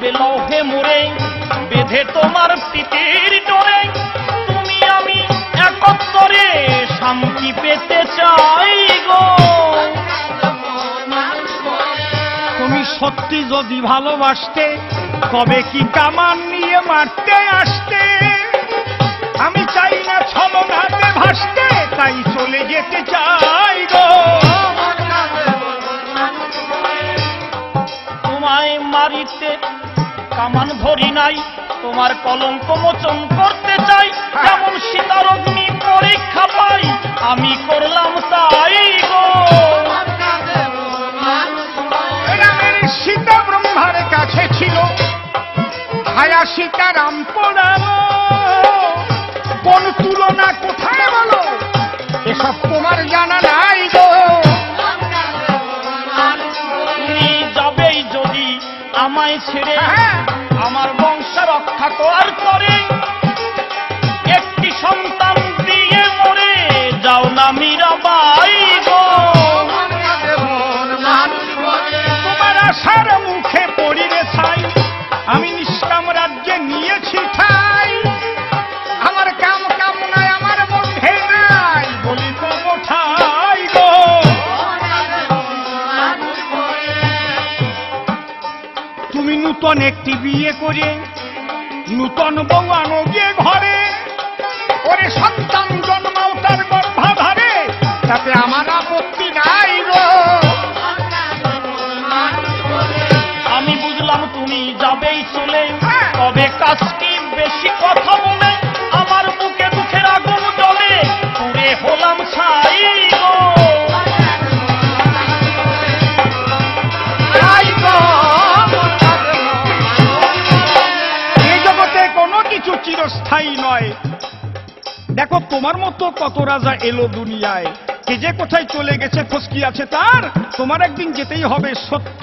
তবে লৌহে মোরে বেঁধে তোমার প্রীতির ডোরে তুমি আমি একত্তরে শান্তি পেতে চাই গো। তুমি সত্যি যদি ভালোবাসতে তবে কি কামান নিয়ে মারতে আসতে? আমি চাই না ছলনাতে ভাসতে, তাই চলে যেতে চাই গো। তোমায় মারিতে কামান ধরি নাই, তোমার কলঙ্ক মোচন করতে চাই। যেমন সীতার অগ্নি পরীক্ষা পাই আমি করলাম তাই গো। সীতা ব্রহ্মার কাছে ছিল, ছায়া সীতারাম পড়ানো, কোন তুলনা কোথায় বলো? এসব তোমার জানা নাই গো। তুমি যাবেই যদি আমায় ছেড়ে আমার বংশ রক্ষা করার তরে একটি সন্তান দিয়ে মরে যাও না মীরাবাই গো। তোমার আশার মুখে পড়িরে ছাই, আমি নিষ্কাম রাজ্যে নিয়েছি ঠাই। আমার কাম কামনায় আমার মধ্যে নাই, বলি তো কোথায় গো। তুমি নূতন একটি বিয়ে করে নূতন বউ আনো গিয়ে ঘরে, ওরে সন্তান জন্মাও তার গর্ভাধারে, তাতে আমার আপত্তি নাই গো। আমি বুঝলাম তুমি যাবেই চলে, তবে কাজ কি বেশি কথা বলে আমার বুকে দুঃখের আগুন জ্বলে পুড়ে হলাম ছাই গো। এই জগতে কোনো কিছু চিরস্থায়ী নয়। দেখো তোমার মতো কত রাজা এলো দুনিয়ায়, কে যে কোথায় চলে গেছে খোঁজ কি আছে তার? তোমার একদিন যেতেই হবে সত্য,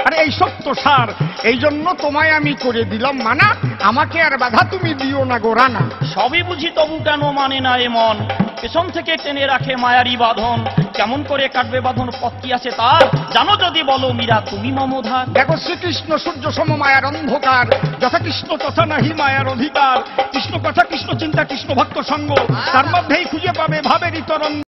আর এই সত্য সার। এই জন্য তোমায় আমি করে দিলাম মানা, আমাকে আর বাধা তুমি দিও না গো রানা। সবই বুঝি তবু কেন মানে না এমন, পেছন থেকে টেনে রাখে মায়ারি বাঁধন। কেমন করে কাটবে বাঁধন, পথ কি আছে তার? জানো যদি বলো মীরা তুমি মমধার। দেখো শ্রীকৃষ্ণ সূর্য সম মায়ার অন্ধকার, যথা কৃষ্ণ তথা নাহি মায়ার অধিকার। কৃষ্ণ কথা কৃষ্ণ চিন্তা কৃষ্ণ ভক্ত সঙ্গ, তার মধ্যেই খুঁজে পাবে ভাবেরই তরঙ্গ।